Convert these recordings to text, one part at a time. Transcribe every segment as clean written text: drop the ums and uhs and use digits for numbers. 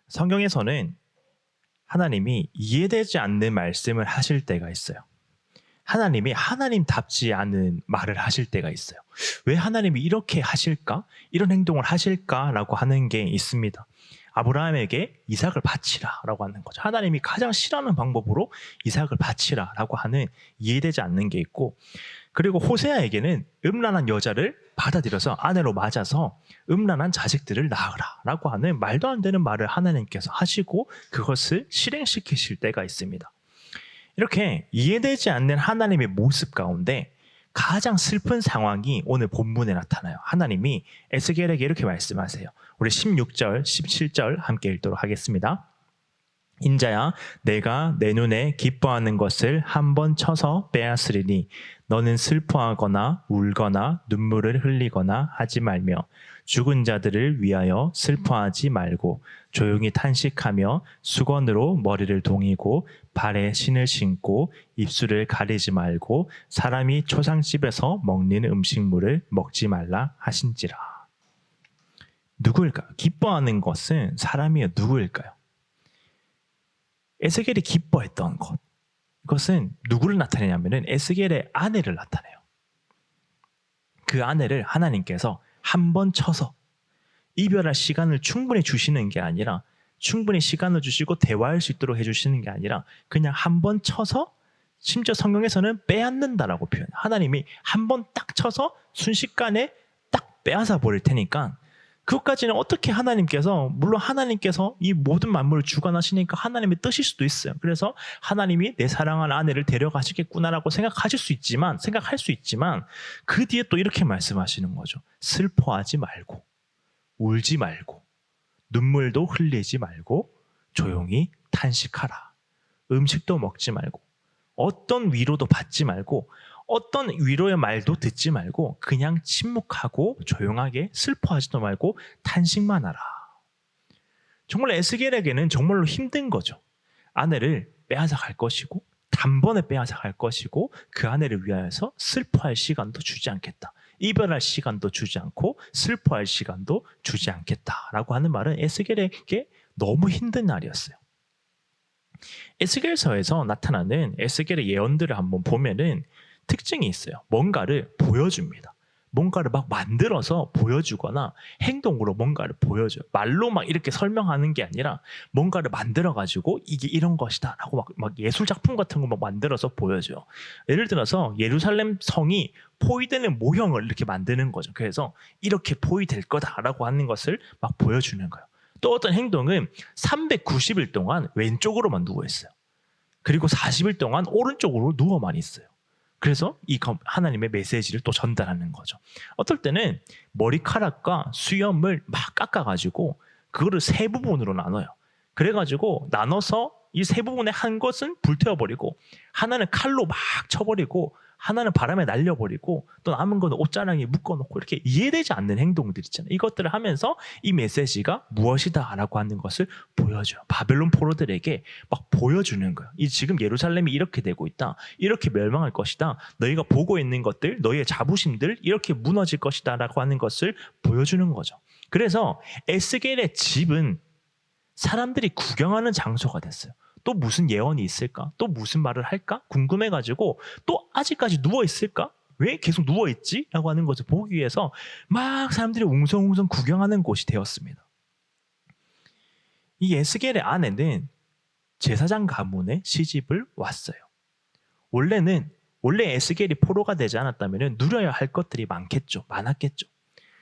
성경에서는 하나님이 이해되지 않는 말씀을 하실 때가 있어요. 하나님이 하나님답지 않은 말을 하실 때가 있어요. 왜 하나님이 이렇게 하실까? 이런 행동을 하실까라고 하는 게 있습니다. 아브라함에게 이삭을 바치라라고 하는 거죠. 하나님이 가장 싫어하는 방법으로 이삭을 바치라라고 하는 이해되지 않는 게 있고, 그리고 호세아에게는 음란한 여자를 받아들여서 아내로 맞아서 음란한 자식들을 낳으라라고 하는 말도 안 되는 말을 하나님께서 하시고 그것을 실행시키실 때가 있습니다. 이렇게 이해되지 않는 하나님의 모습 가운데 가장 슬픈 상황이 오늘 본문에 나타나요. 하나님이 에스겔에게 이렇게 말씀하세요. 우리 16절, 17절 함께 읽도록 하겠습니다. 인자야, 내가 내 눈에 기뻐하는 것을 한번 쳐서 빼앗으리니 너는 슬퍼하거나 울거나 눈물을 흘리거나 하지 말며 죽은 자들을 위하여 슬퍼하지 말고 조용히 탄식하며 수건으로 머리를 동이고 발에 신을 신고 입술을 가리지 말고 사람이 초상집에서 먹는 음식물을 먹지 말라 하신지라. 누구일까요? 기뻐하는 것은 사람이요, 누구일까요? 에스겔이 기뻐했던 것, 이것은 누구를 나타내냐면 에스겔의 아내를 나타내요. 그 아내를 하나님께서 한 번 쳐서 이별할 시간을 충분히 주시는 게 아니라, 충분히 시간을 주시고 대화할 수 있도록 해주시는 게 아니라 그냥 한 번 쳐서, 심지어 성경에서는 빼앗는다라고 표현해요. 하나님이 한 번 딱 쳐서 순식간에 딱 빼앗아 버릴 테니까, 그것까지는 어떻게 하나님께서, 물론 하나님께서 이 모든 만물을 주관하시니까 하나님의 뜻일 수도 있어요. 그래서 하나님이 내 사랑하는 아내를 데려가시겠구나라고 생각할 수 있지만 그 뒤에 또 이렇게 말씀하시는 거죠. 슬퍼하지 말고 울지 말고 눈물도 흘리지 말고 조용히 탄식하라. 음식도 먹지 말고 어떤 위로도 받지 말고 어떤 위로의 말도 듣지 말고 그냥 침묵하고 조용하게 슬퍼하지도 말고 탄식만 하라. 정말 에스겔에게는 정말로 힘든 거죠. 아내를 빼앗아 갈 것이고 단번에 빼앗아 갈 것이고 그 아내를 위하여서 슬퍼할 시간도 주지 않겠다. 이별할 시간도 주지 않고 슬퍼할 시간도 주지 않겠다라고 하는 말은 에스겔에게 너무 힘든 날이었어요. 에스겔서에서 나타나는 에스겔의 예언들을 한번 보면은 특징이 있어요. 뭔가를 보여줍니다. 뭔가를 막 만들어서 보여주거나 행동으로 뭔가를 보여줘요. 말로 막 이렇게 설명하는 게 아니라 뭔가를 만들어가지고 이게 이런 것이다 라고 막 예술작품 같은 거 막 만들어서 보여줘요. 예를 들어서 예루살렘 성이 포위되는 모형을 이렇게 만드는 거죠. 그래서 이렇게 포위될 거다라고 하는 것을 막 보여주는 거예요. 또 어떤 행동은 390일 동안 왼쪽으로만 누워있어요. 그리고 40일 동안 오른쪽으로 누워만 있어요. 그래서 이 하나님의 메시지를 또 전달하는 거죠. 어떨 때는 머리카락과 수염을 막 깎아가지고 그거를 세 부분으로 나눠요. 그래가지고 나눠서 이 세 부분의 한 것은 불태워버리고 하나는 칼로 막 쳐버리고 하나는 바람에 날려버리고 또 남은 거는 옷자락에 묶어놓고 이렇게 이해되지 않는 행동들 있잖아요. 이것들을 하면서 이 메시지가 무엇이다 라고 하는 것을 보여줘요. 바벨론 포로들에게 막 보여주는 거예요. 이 지금 예루살렘이 이렇게 되고 있다. 이렇게 멸망할 것이다. 너희가 보고 있는 것들, 너희의 자부심들 이렇게 무너질 것이다 라고 하는 것을 보여주는 거죠. 그래서 에스겔의 집은 사람들이 구경하는 장소가 됐어요. 또 무슨 예언이 있을까? 또 무슨 말을 할까? 궁금해가지고 또 아직까지 누워있을까? 왜 계속 누워있지? 라고 하는 것을 보기 위해서 막 사람들이 웅성웅성 구경하는 곳이 되었습니다. 이 에스겔의 아내는 제사장 가문에 시집을 왔어요. 원래 에스겔이 포로가 되지 않았다면 누려야 할 것들이 많았겠죠.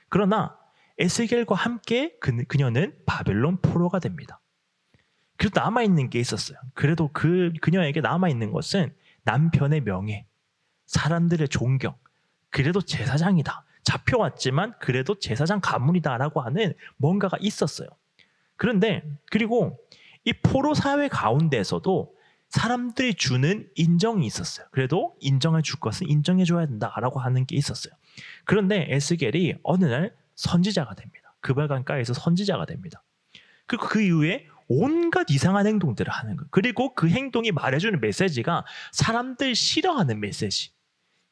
그러나 에스겔과 함께 그녀는 바벨론 포로가 됩니다. 그래도 남아있는 게 있었어요. 그래도 그녀에게 남아있는 것은 남편의 명예, 사람들의 존경, 그래도 제사장이다. 잡혀왔지만 그래도 제사장 가문이다라고 하는 뭔가가 있었어요. 그리고 이 포로 사회 가운데에서도 사람들이 주는 인정이 있었어요. 그래도 인정해 줄 것은 인정해 줘야 된다라고 하는 게 있었어요. 그런데 에스겔이 어느 날 선지자가 됩니다. 그발강가에서 선지자가 됩니다. 그리고 그 이후에 온갖 이상한 행동들을 하는 거예요. 그리고 그 행동이 말해주는 메시지가 사람들 싫어하는 메시지.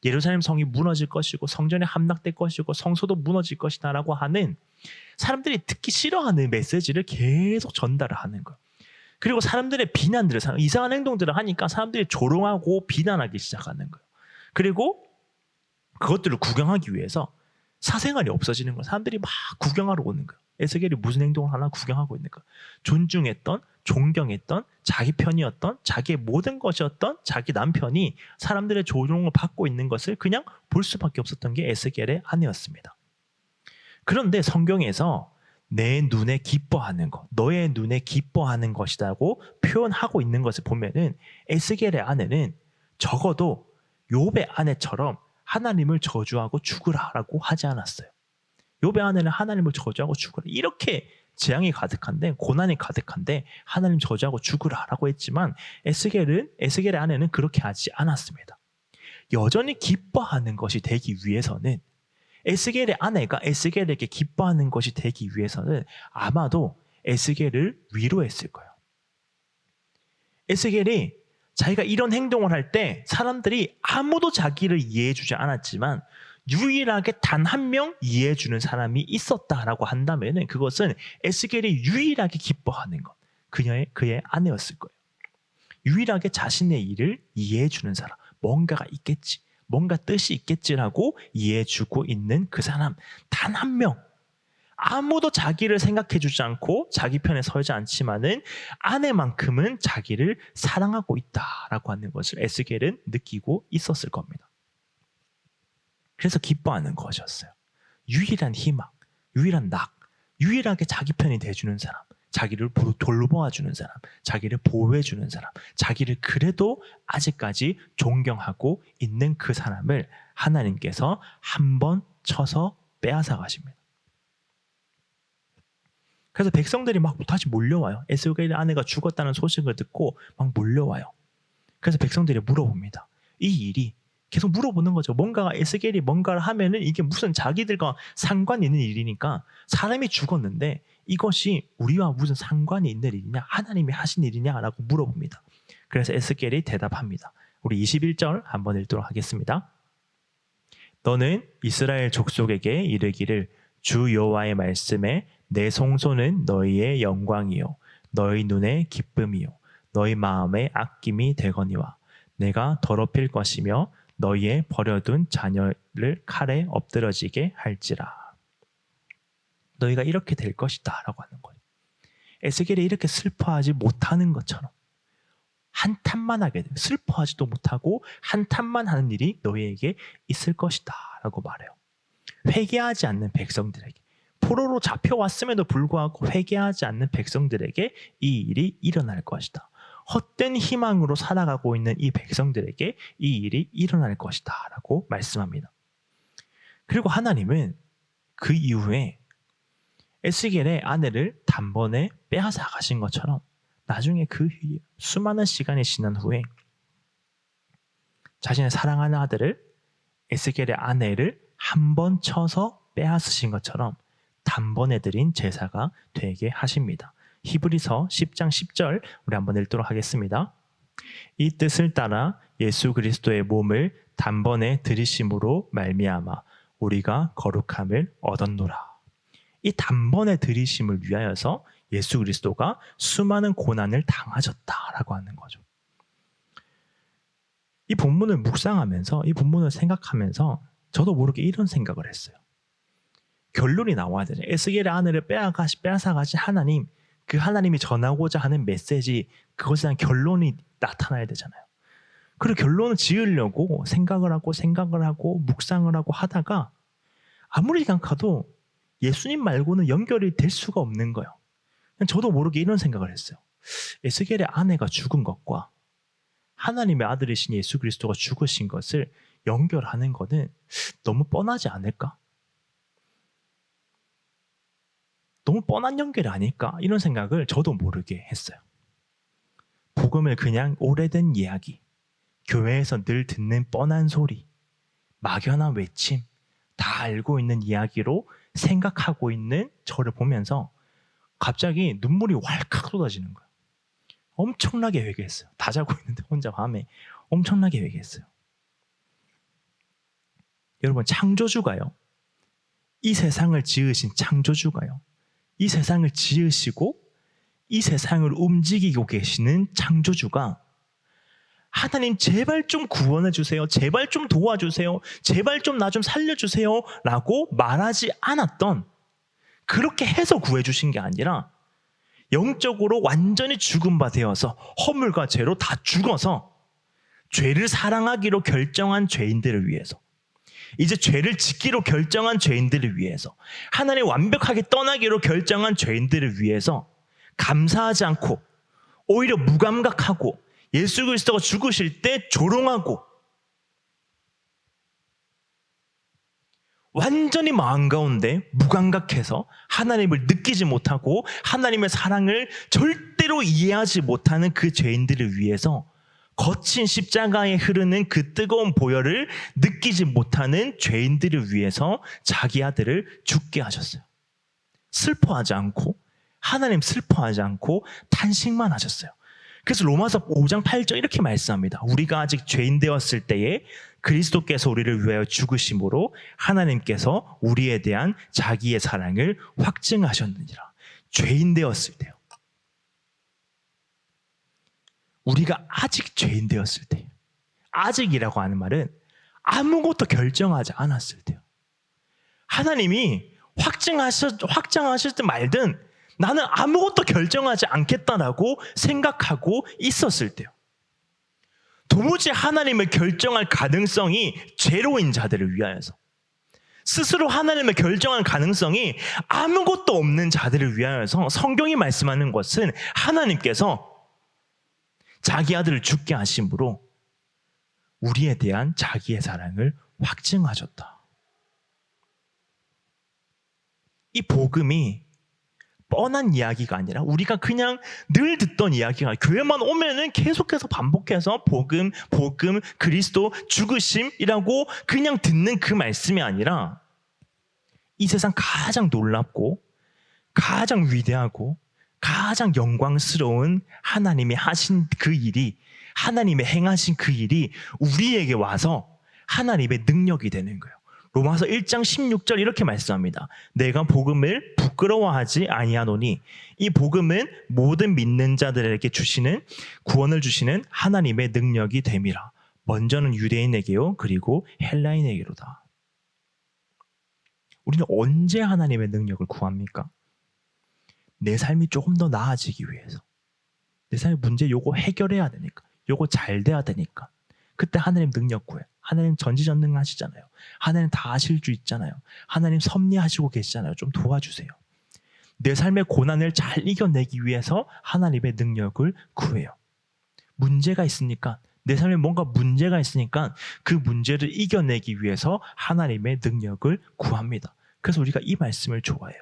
예루살렘 성이 무너질 것이고 성전이 함락될 것이고 성소도 무너질 것이다라고 하는 사람들이 듣기 싫어하는 메시지를 계속 전달을 하는 거예요. 그리고 사람들의 비난들을, 이상한 행동들을 하니까 사람들이 조롱하고 비난하기 시작하는 거예요. 그리고 그것들을 구경하기 위해서 사생활이 없어지는 거예요. 사람들이 막 구경하러 오는 거예요. 에스겔이 무슨 행동을 하나 구경하고 있는 거예요. 존중했던, 존경했던, 자기 편이었던, 자기의 모든 것이었던 자기 남편이 사람들의 조롱을 받고 있는 것을 그냥 볼 수밖에 없었던 게 에스겔의 아내였습니다. 그런데 성경에서 내 눈에 기뻐하는 것, 너의 눈에 기뻐하는 것이라고 표현하고 있는 것을 보면은 에스겔의 아내는 적어도 욥의 아내처럼 하나님을 저주하고 죽으라라고 하지 않았어요. 욥의 아내는 하나님을 저주하고 죽으라, 이렇게 재앙이 가득한데, 고난이 가득한데 하나님 저주하고 죽으라라고 했지만 에스겔의 아내는 그렇게 하지 않았습니다. 여전히 기뻐하는 것이 되기 위해서는, 에스겔의 아내가 에스겔에게 기뻐하는 것이 되기 위해서는 아마도 에스겔을 위로했을 거예요. 에스겔이 자기가 이런 행동을 할 때 사람들이 아무도 자기를 이해해주지 않았지만 유일하게 단 한 명 이해해주는 사람이 있었다라고 한다면 그것은 에스겔이 유일하게 기뻐하는 것, 그의 아내였을 거예요. 유일하게 자신의 일을 이해해주는 사람, 뭔가가 있겠지, 뭔가 뜻이 있겠지라고 이해해주고 있는 그 사람, 단 한 명. 아무도 자기를 생각해주지 않고 자기 편에 서지 않지만은 아내만큼은 자기를 사랑하고 있다라고 하는 것을 에스겔은 느끼고 있었을 겁니다. 그래서 기뻐하는 것이었어요. 유일한 희망, 유일한 낙, 유일하게 자기 편이 돼주는 사람, 자기를 돌보아주는 사람, 자기를 보호해주는 사람, 자기를 그래도 아직까지 존경하고 있는 그 사람을 하나님께서 한 번 쳐서 빼앗아 가십니다. 그래서 백성들이 막 다시 몰려와요. 에스겔의 아내가 죽었다는 소식을 듣고 막 몰려와요. 그래서 백성들이 물어봅니다. 이 일이 계속 물어보는 거죠. 에스겔이 뭔가를 하면은 이게 무슨 자기들과 상관이 있는 일이니까, 사람이 죽었는데 이것이 우리와 무슨 상관이 있는 일이냐, 하나님이 하신 일이냐라고 물어봅니다. 그래서 에스겔이 대답합니다. 우리 21절 한번 읽도록 하겠습니다. 너는 이스라엘 족속에게 이르기를 주 여호와의 말씀에 내 송소는 너희의 영광이요 너희 눈의 기쁨이요 너희 마음의 아낌이 되거니와 내가 더럽힐 것이며 너희의 버려둔 자녀를 칼에 엎드러지게 할지라. 너희가 이렇게 될 것이다 라고 하는 거예요. 에스겔이 이렇게 슬퍼하지 못하는 것처럼 한탄만 하게 돼요. 슬퍼하지도 못하고 한탄만 하는 일이 너희에게 있을 것이다 라고 말해요. 회개하지 않는 백성들에게, 포로로 잡혀왔음에도 불구하고 회개하지 않는 백성들에게 이 일이 일어날 것이다. 헛된 희망으로 살아가고 있는 이 백성들에게 이 일이 일어날 것이다 라고 말씀합니다. 그리고 하나님은 그 이후에 에스겔의 아내를 단번에 빼앗아 가신 것처럼 나중에 그 수많은 시간이 지난 후에 자신의 사랑하는 아들을, 에스겔의 아내를 한 번 쳐서 빼앗으신 것처럼 단번에 드린 제사가 되게 하십니다. 히브리서 10장 10절 우리 한번 읽도록 하겠습니다. 이 뜻을 따라 예수 그리스도의 몸을 단번에 드리심으로 말미암아 우리가 거룩함을 얻었노라. 이 단번에 드리심을 위하여서 예수 그리스도가 수많은 고난을 당하셨다라고 하는 거죠. 이 본문을 묵상하면서, 이 본문을 생각하면서 저도 모르게 이런 생각을 했어요. 결론이 나와야 되죠. 에스겔의 아내를 빼앗아 가신 하나님, 그 하나님이 전하고자 하는 메시지, 그것에 대한 결론이 나타나야 되잖아요. 그리고 결론을 지으려고 생각을 하고 묵상을 하고 하다가 아무리 생각해도 예수님 말고는 연결이 될 수가 없는 거예요. 저도 모르게 이런 생각을 했어요. 에스겔의 아내가 죽은 것과 하나님의 아들이신 예수 그리스도가 죽으신 것을 연결하는 것은 너무 뻔하지 않을까? 너무 뻔한 연결이 아닐까? 이런 생각을 저도 모르게 했어요. 복음을 그냥 오래된 이야기, 교회에서 늘 듣는 뻔한 소리, 막연한 외침, 다 알고 있는 이야기로 생각하고 있는 저를 보면서 갑자기 눈물이 왈칵 쏟아지는 거예요. 엄청나게 회개했어요. 다 자고 있는데 혼자 밤에 엄청나게 회개했어요. 여러분, 창조주가요. 이 세상을 지으신 창조주가요. 이 세상을 지으시고 이 세상을 움직이고 계시는 창조주가 하나님 제발 좀 구원해 주세요. 제발 좀 도와주세요. 제발 좀 나 좀 살려주세요. 라고 말하지 않았던, 그렇게 해서 구해주신 게 아니라 영적으로 완전히 죽은 바 되어서 허물과 죄로 다 죽어서 죄를 사랑하기로 결정한 죄인들을 위해서, 이제 죄를 짓기로 결정한 죄인들을 위해서, 하나님 완벽하게 떠나기로 결정한 죄인들을 위해서 감사하지 않고 오히려 무감각하고 예수 그리스도가 죽으실 때 조롱하고 완전히 마음 가운데 무감각해서 하나님을 느끼지 못하고 하나님의 사랑을 절대로 이해하지 못하는 그 죄인들을 위해서 거친 십자가에 흐르는 그 뜨거운 보혈을 느끼지 못하는 죄인들을 위해서 자기 아들을 죽게 하셨어요. 슬퍼하지 않고, 하나님 슬퍼하지 않고 탄식만 하셨어요. 그래서 로마서 5장 8절 이렇게 말씀합니다. 우리가 아직 죄인 되었을 때에 그리스도께서 우리를 위하여 죽으심으로 하나님께서 우리에 대한 자기의 사랑을 확증하셨느니라. 죄인 되었을 때요. 우리가 아직 죄인 되었을 때, 아직이라고 하는 말은 아무것도 결정하지 않았을 때요. 하나님이 확정하셨든 말든 나는 아무것도 결정하지 않겠다라고 생각하고 있었을 때요. 도무지 하나님을 결정할 가능성이 제로인 자들을 위하여서, 스스로 하나님을 결정할 가능성이 아무것도 없는 자들을 위하여서 성경이 말씀하는 것은 하나님께서 자기 아들을 죽게 하심으로 우리에 대한 자기의 사랑을 확증하셨다. 이 복음이 뻔한 이야기가 아니라 우리가 그냥 늘 듣던 이야기가 아니라 교회만 오면은 계속해서 반복해서 복음, 그리스도, 죽으심이라고 그냥 듣는 그 말씀이 아니라 이 세상 가장 놀랍고 가장 위대하고 가장 영광스러운 하나님이 하신 그 일이, 하나님의 행하신 그 일이 우리에게 와서 하나님의 능력이 되는 거예요. 로마서 1장 16절 이렇게 말씀합니다. 내가 복음을 부끄러워하지 아니하노니 이 복음은 모든 믿는 자들에게 주시는, 구원을 주시는 하나님의 능력이 됨이라. 먼저는 유대인에게요, 그리고 헬라인에게로다. 우리는 언제 하나님의 능력을 구합니까? 내 삶이 조금 더 나아지기 위해서, 내 삶의 문제 요거 해결해야 되니까, 요거 잘 돼야 되니까, 그때 하나님 능력 구해. 하나님 전지전능하시잖아요. 하나님 다 아실 줄 있잖아요. 하나님 섭리하시고 계시잖아요. 좀 도와주세요. 내 삶의 고난을 잘 이겨내기 위해서 하나님의 능력을 구해요. 문제가 있으니까, 내 삶에 뭔가 문제가 있으니까 그 문제를 이겨내기 위해서 하나님의 능력을 구합니다. 그래서 우리가 이 말씀을 좋아해요.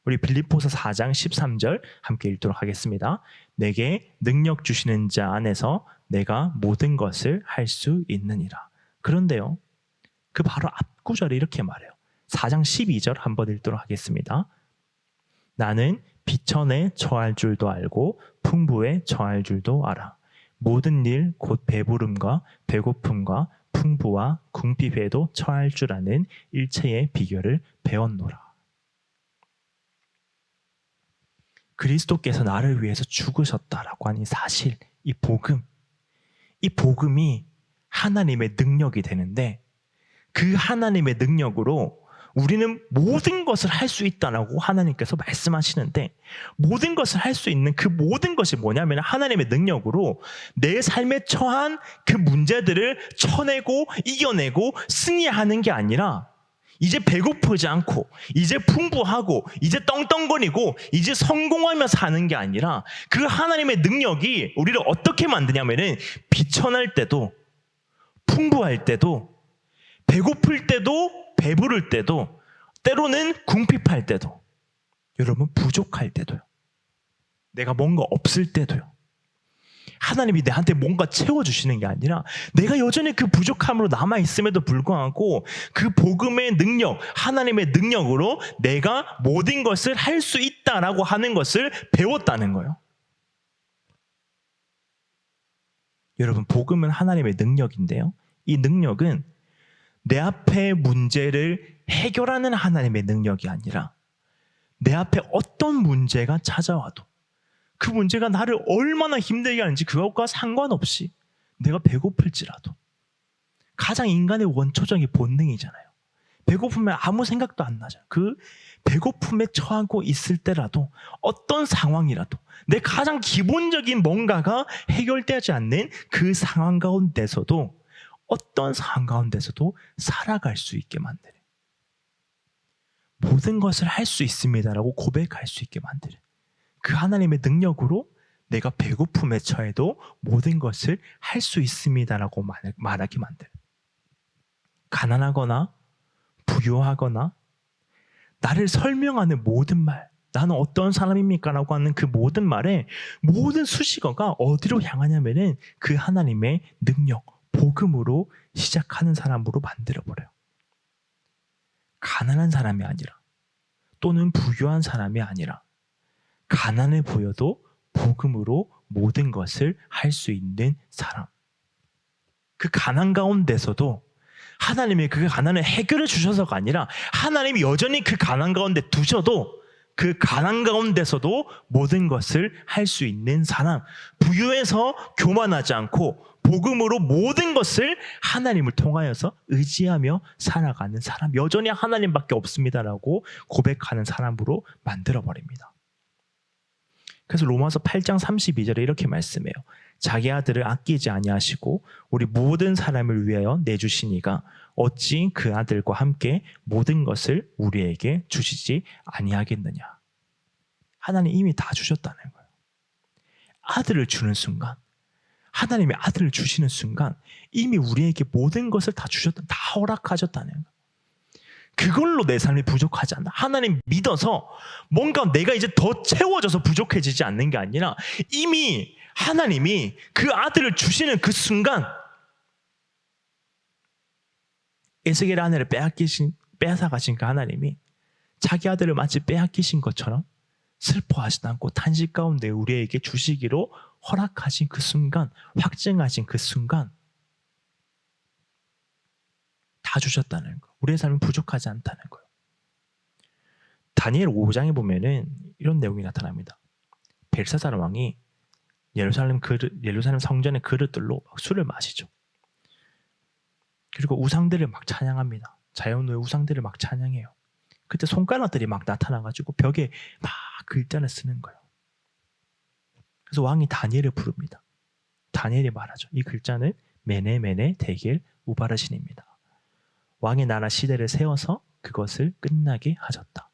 우리 빌립보서 4장 13절 함께 읽도록 하겠습니다. 내게 능력 주시는 자 안에서 내가 모든 것을 할 수 있느니라. 그런데요, 그 바로 앞구절에 이렇게 말해요. 4장 12절 한번 읽도록 하겠습니다. 나는 비천에 처할 줄도 알고 풍부에 처할 줄도 알아. 모든 일 곧 배부름과 배고픔과 풍부와 궁핍에도 처할 줄 아는 일체의 비결을 배웠노라. 그리스도께서 나를 위해서 죽으셨다라고 하는 사실, 이 복음이 하나님의 능력이 되는데, 그 하나님의 능력으로 우리는 모든 것을 할 수 있다라고 하나님께서 말씀하시는데, 모든 것을 할 수 있는 그 모든 것이 뭐냐면 하나님의 능력으로 내 삶에 처한 그 문제들을 쳐내고 이겨내고 승리하는 게 아니라, 이제 배고프지 않고 이제 풍부하고 이제 떵떵거리고 이제 성공하며 사는 게 아니라, 그 하나님의 능력이 우리를 어떻게 만드냐면은 비천할 때도, 풍부할 때도, 배고플 때도, 배부를 때도, 때로는 궁핍할 때도, 여러분 부족할 때도요, 내가 뭔가 없을 때도요, 하나님이 내한테 뭔가 채워주시는 게 아니라 내가 여전히 그 부족함으로 남아있음에도 불구하고 그 복음의 능력, 하나님의 능력으로 내가 모든 것을 할 수 있다라고 하는 것을 배웠다는 거예요. 여러분, 복음은 하나님의 능력인데요, 이 능력은 내 앞의 문제를 해결하는 하나님의 능력이 아니라 내 앞에 어떤 문제가 찾아와도 그 문제가 나를 얼마나 힘들게 하는지 그것과 상관없이 내가 배고플지라도 가장 인간의 원초적인 본능이잖아요. 배고프면 아무 생각도 안 나잖아요. 그 배고픔에 처하고 있을 때라도 어떤 상황이라도 내 가장 기본적인 뭔가가 해결되지 않는 그 상황 가운데서도 어떤 상황 가운데서도 살아갈 수 있게 만드는, 모든 것을 할 수 있습니다라고 고백할 수 있게 만드는 그 하나님의 능력으로 내가 배고픔에 처해도 모든 것을 할 수 있습니다라고 말하게 만드는, 가난하거나 부유하거나 나를 설명하는 모든 말, 나는 어떤 사람입니까? 라고 하는 그 모든 말에 모든 수식어가 어디로 향하냐면은 그 하나님의 능력, 복음으로 시작하는 사람으로 만들어버려요. 가난한 사람이 아니라 또는 부유한 사람이 아니라 가난해 보여도 복음으로 모든 것을 할 수 있는 사람. 그 가난 가운데서도 하나님이 그 가난을 해결해 주셔서가 아니라 하나님이 여전히 그 가난 가운데 두셔도 그 가난 가운데서도 모든 것을 할 수 있는 사람. 부유해서 교만하지 않고 복음으로 모든 것을 하나님을 통하여서 의지하며 살아가는 사람. 여전히 하나님밖에 없습니다라고 고백하는 사람으로 만들어버립니다. 그래서 로마서 8장 32절에 이렇게 말씀해요. 자기 아들을 아끼지 아니하시고 우리 모든 사람을 위하여 내주시니가 어찌 그 아들과 함께 모든 것을 우리에게 주시지 아니하겠느냐. 하나님 이미 다 주셨다는 거예요. 아들을 주는 순간, 하나님이 아들을 주시는 순간 이미 우리에게 모든 것을 다 주셨다, 다 허락하셨다는 거예요. 그걸로 내 삶이 부족하지 않다. 하나님 믿어서 뭔가 내가 이제 더 채워져서 부족해지지 않는 게 아니라 이미 하나님이 그 아들을 주시는 그 순간 에스겔의 아내를 빼앗아가신 그 하나님이 자기 아들을 마치 빼앗기신 것처럼 슬퍼하시지 않고 탄식 가운데 우리에게 주시기로 허락하신 그 순간, 확증하신 그 순간 다 주셨다는 거. 우리의 삶은 부족하지 않다는 거예요. 다니엘 5장에 보면은 이런 내용이 나타납니다. 벨사살 왕이 예루살렘 성전의 그릇들로 술을 마시죠. 그리고 우상들을 막 찬양합니다. 자연의 우상들을 막 찬양해요. 그때 손가락들이 막 나타나가지고 벽에 막 글자를 쓰는 거예요. 그래서 왕이 다니엘을 부릅니다. 다니엘이 말하죠. 이 글자는 메네 데겔 우바르신입니다. 왕의 나라 시대를 세워서 그것을 끝나게 하셨다.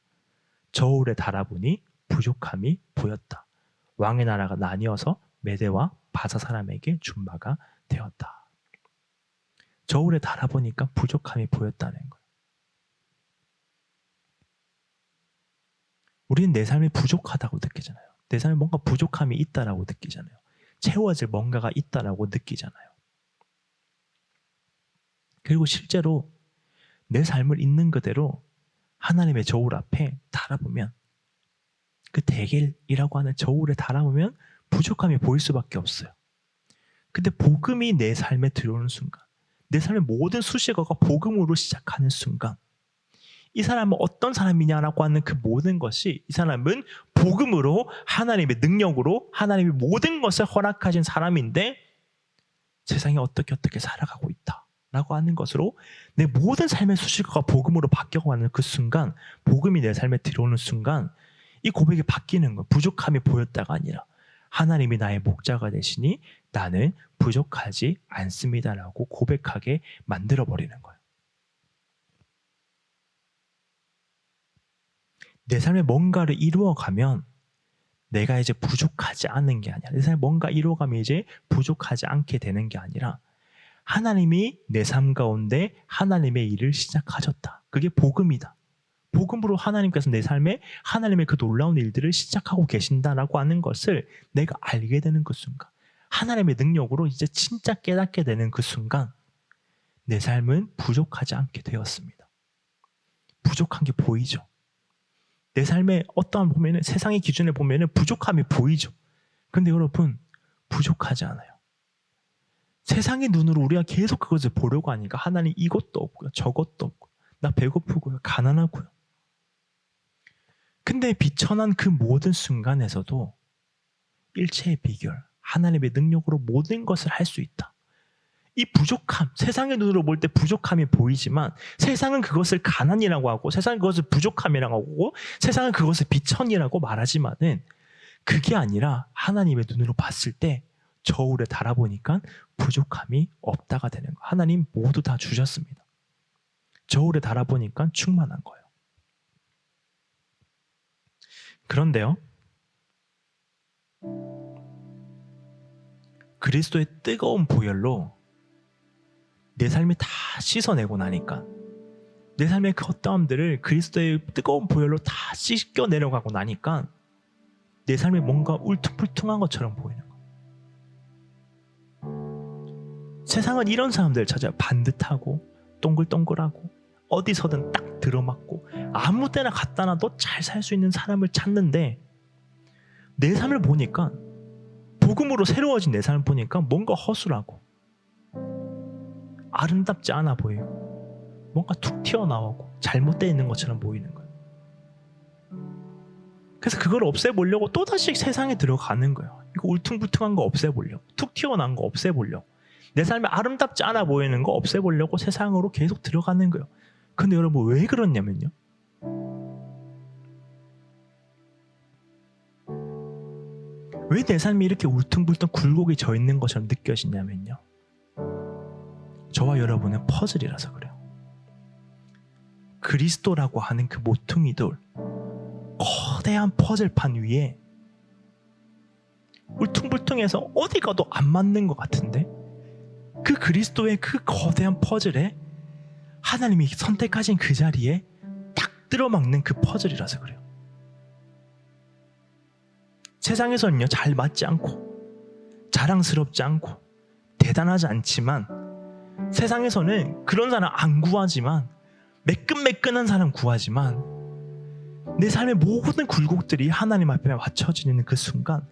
저울에 달아보니 부족함이 보였다. 왕의 나라가 나뉘어서 메대와 바사 사람에게 준 바가 되었다. 저울에 달아보니까 부족함이 보였다는 거예요. 우리는 내 삶이 부족하다고 느끼잖아요. 내 삶에 뭔가 부족함이 있다라고 느끼잖아요. 채워질 뭔가가 있다라고 느끼잖아요. 그리고 실제로 내 삶을 있는 그대로 하나님의 저울 앞에 달아보면, 그 데겔이라고 하는 저울에 달아보면 부족함이 보일 수밖에 없어요. 근데 복음이 내 삶에 들어오는 순간, 내 삶의 모든 수식어가 복음으로 시작하는 순간, 이 사람은 어떤 사람이냐라고 하는 그 모든 것이, 이 사람은 복음으로 하나님의 능력으로 하나님의 모든 것을 허락하신 사람인데 세상에 어떻게 살아가고 있다 라고 하는 것으로 내 모든 삶의 수식어가 복음으로 바뀌어가는 그 순간, 복음이 내 삶에 들어오는 순간 이 고백이 바뀌는 거예요. 부족함이 보였다가 아니라 하나님이 나의 목자가 되시니 나는 부족하지 않습니다라고 고백하게 만들어버리는 거예요. 내 삶에 뭔가를 이루어가면 내가 이제 부족하지 않은 게 아니라, 내 삶에 뭔가 이루어가면 이제 부족하지 않게 되는 게 아니라 하나님이 내 삶 가운데 하나님의 일을 시작하셨다. 그게 복음이다. 복음으로 하나님께서 내 삶에 하나님의 그 놀라운 일들을 시작하고 계신다라고 하는 것을 내가 알게 되는 그 순간, 하나님의 능력으로 이제 진짜 깨닫게 되는 그 순간 내 삶은 부족하지 않게 되었습니다. 부족한 게 보이죠. 내 삶에 어떠한 보면은, 세상의 기준에 보면은 부족함이 보이죠. 근데 여러분, 부족하지 않아요. 세상의 눈으로 우리가 계속 그것을 보려고 하니까 하나님 이것도 없고요, 저것도 없고요, 나 배고프고요, 가난하고요. 근데 비천한 그 모든 순간에서도 일체의 비결, 하나님의 능력으로 모든 것을 할 수 있다. 이 부족함, 세상의 눈으로 볼 때 부족함이 보이지만 세상은 그것을 가난이라고 하고, 세상은 그것을 부족함이라고 하고, 세상은 그것을 비천이라고 말하지만은 그게 아니라 하나님의 눈으로 봤을 때 저울에 달아보니까 부족함이 없다가 되는 거예요. 하나님 모두 다 주셨습니다. 저울에 달아보니까 충만한 거예요. 그런데요, 그리스도의 뜨거운 보혈로 내 삶이 다 씻어내고 나니까, 내 삶의 그 헛다움들을 그리스도의 뜨거운 보혈로 다 씻겨 내려가고 나니까 내 삶이 뭔가 울퉁불퉁한 것처럼 보이는 거예요. 세상은 이런 사람들을 찾아요. 반듯하고 동글동글하고 어디서든 딱 들어맞고 아무 때나 갖다 놔도 잘 살 수 있는 사람을 찾는데, 내 삶을 보니까, 복음으로 새로워진 내 삶을 보니까 뭔가 허술하고 아름답지 않아 보이고 뭔가 툭 튀어나오고 잘못되어 있는 것처럼 보이는 거예요. 그래서 그걸 없애보려고 또다시 세상에 들어가는 거예요. 이거 울퉁불퉁한 거 없애보려고, 툭 튀어나온 거 없애보려고, 내 삶에 아름답지 않아 보이는 거 없애보려고 세상으로 계속 들어가는 거예요. 근데 여러분 왜 그러냐면요, 왜 내 삶이 이렇게 울퉁불퉁 굴곡이 져 있는 것처럼 느껴지냐면요, 저와 여러분은 퍼즐이라서 그래요. 그리스도라고 하는 그 모퉁이 돌, 거대한 퍼즐판 위에 울퉁불퉁해서 어디 가도 안 맞는 것 같은데, 그 그리스도의 그 거대한 퍼즐에 하나님이 선택하신 그 자리에 딱 들어막는 그 퍼즐이라서 그래요. 세상에서는요, 잘 맞지 않고 자랑스럽지 않고 대단하지 않지만, 세상에서는 그런 사람 안 구하지만, 매끈매끈한 사람 구하지만, 내 삶의 모든 굴곡들이 하나님 앞에 맞춰지는 그 순간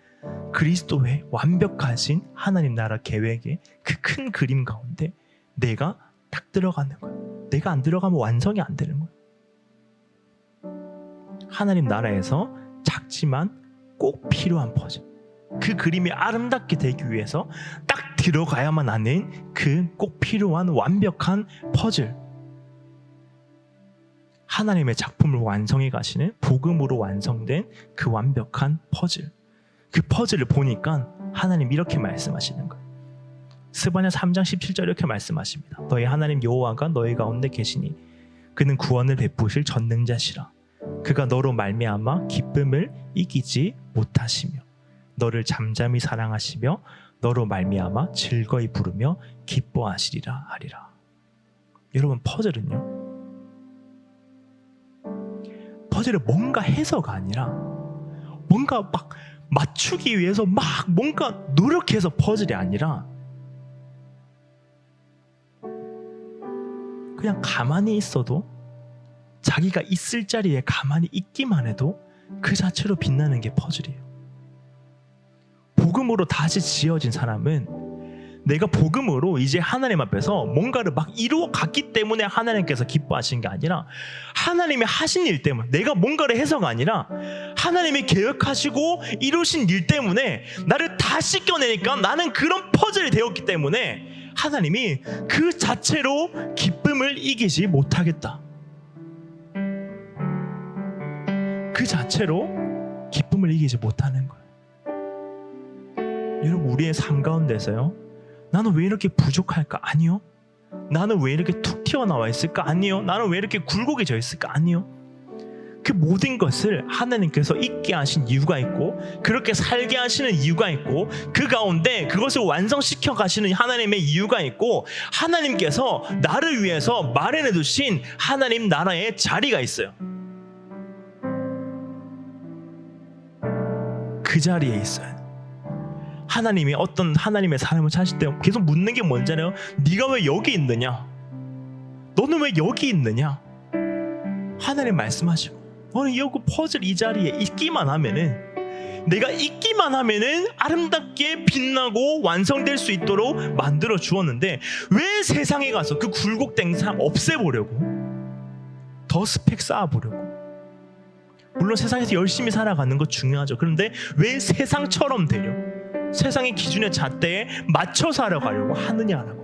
그리스도의 완벽하신 하나님 나라 계획의 그 큰 그림 가운데 내가 딱 들어가는 거예요. 내가 안 들어가면 완성이 안 되는 거예요. 하나님 나라에서 작지만 꼭 필요한 퍼즐, 그 그림이 아름답게 되기 위해서 딱 들어가야만 하는 그 꼭 필요한 완벽한 퍼즐, 하나님의 작품을 완성해 가시는 복음으로 완성된 그 완벽한 퍼즐, 그 퍼즐을 보니까 하나님 이렇게 말씀하시는 거예요. 스바냐 3장 17절 이렇게 말씀하십니다. 너희 하나님 여호와가 너희 가운데 계시니 그는 구원을 베푸실 전능자시라. 그가 너로 말미암아 기쁨을 이기지 못하시며 너를 잠잠히 사랑하시며 너로 말미암아 즐거이 부르며 기뻐하시리라 하리라. 여러분, 퍼즐은요, 퍼즐을 뭔가 해서가 아니라 뭔가 막 맞추기 위해서 막 뭔가 노력해서 퍼즐이 아니라 그냥 가만히 있어도, 자기가 있을 자리에 가만히 있기만 해도 그 자체로 빛나는 게 퍼즐이에요. 복음으로 다시 지어진 사람은 내가 복음으로 이제 하나님 앞에서 뭔가를 막 이루어 갔기 때문에 하나님께서 기뻐하시는 게 아니라, 하나님이 하신 일 때문에, 내가 뭔가를 해서가 아니라 하나님이 계획하시고 이루신 일 때문에 나를 다 씻겨내니까 나는 그런 퍼즐이 되었기 때문에 하나님이 그 자체로 기쁨을 이기지 못하겠다. 그 자체로 기쁨을 이기지 못하는 거예요. 여러분, 우리의 삶 가운데서요, 나는 왜 이렇게 부족할까? 아니요. 나는 왜 이렇게 툭 튀어나와 있을까? 아니요. 나는 왜 이렇게 굴곡이 져 있을까? 아니요. 그 모든 것을 하나님께서 있게 하신 이유가 있고, 그렇게 살게 하시는 이유가 있고, 그 가운데 그것을 완성시켜 가시는 하나님의 이유가 있고, 하나님께서 나를 위해서 마련해 두신 하나님 나라의 자리가 있어요. 그 자리에 있어요. 하나님이 어떤 하나님의 사람을 찾을 때 계속 묻는 게 뭔잖아요. 네가 왜 여기 있느냐? 너는 왜 여기 있느냐? 하나님 말씀하시고, 너는 여기 퍼즐 이 자리에 있기만 하면은 내가 있기만 하면은 아름답게 빛나고 완성될 수 있도록 만들어 주었는데 왜 세상에 가서 그 굴곡된 삶 없애보려고, 더 스펙 쌓아보려고. 물론 세상에서 열심히 살아가는 거 중요하죠. 그런데 왜 세상처럼 되려, 세상의 기준의 잣대에 맞춰 살아가려고 하느냐라고.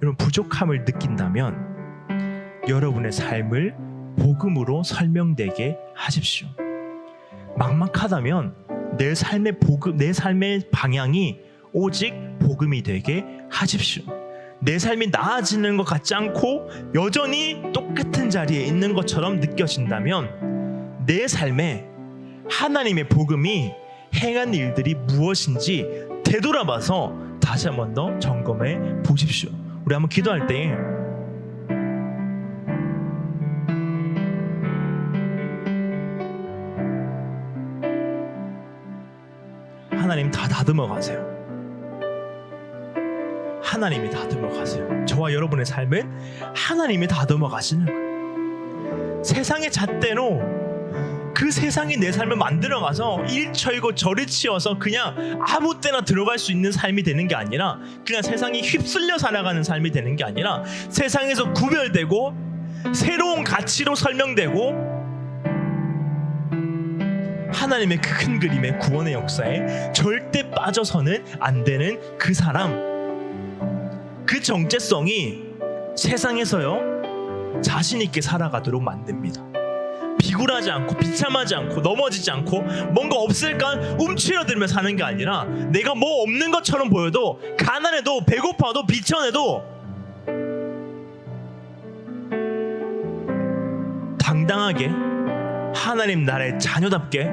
여러분, 부족함을 느낀다면 여러분의 삶을 복음으로 설명되게 하십시오. 막막하다면 내 삶의 복음, 내 삶의 방향이 오직 복음이 되게 하십시오. 내 삶이 나아지는 것 같지 않고 여전히 똑같은 자리에 있는 것처럼 느껴진다면 내 삶에 하나님의 복음이 행한 일들이 무엇인지 되돌아봐서 다시 한 번 더 점검해 보십시오. 우리 한번 기도할 때 하나님 다 다듬어 가세요. 하나님이 다듬어 가세요. 저와 여러분의 삶은 하나님이 다듬어 가시는 거예요. 세상의 잣대로 그 세상이 내 삶을 만들어 가서 일철고 저리 치어서 그냥 아무 때나 들어갈 수 있는 삶이 되는 게 아니라, 그냥 세상이 휩쓸려 살아가는 삶이 되는 게 아니라 세상에서 구별되고 새로운 가치로 설명되고 하나님의 그 큰 그림의 구원의 역사에 절대 빠져서는 안 되는 그 사람, 그 정체성이 세상에서요 자신 있게 살아가도록 만듭니다. 비굴하지 않고 비참하지 않고 넘어지지 않고 뭔가 없을까 움츠러들며 사는 게 아니라, 내가 뭐 없는 것처럼 보여도, 가난해도 배고파도 비천해도 당당하게 하나님 나라의 자녀답게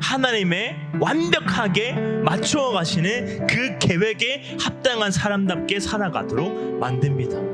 하나님의 완벽하게 맞추어 가시는 그 계획에 합당한 사람답게 살아가도록 만듭니다.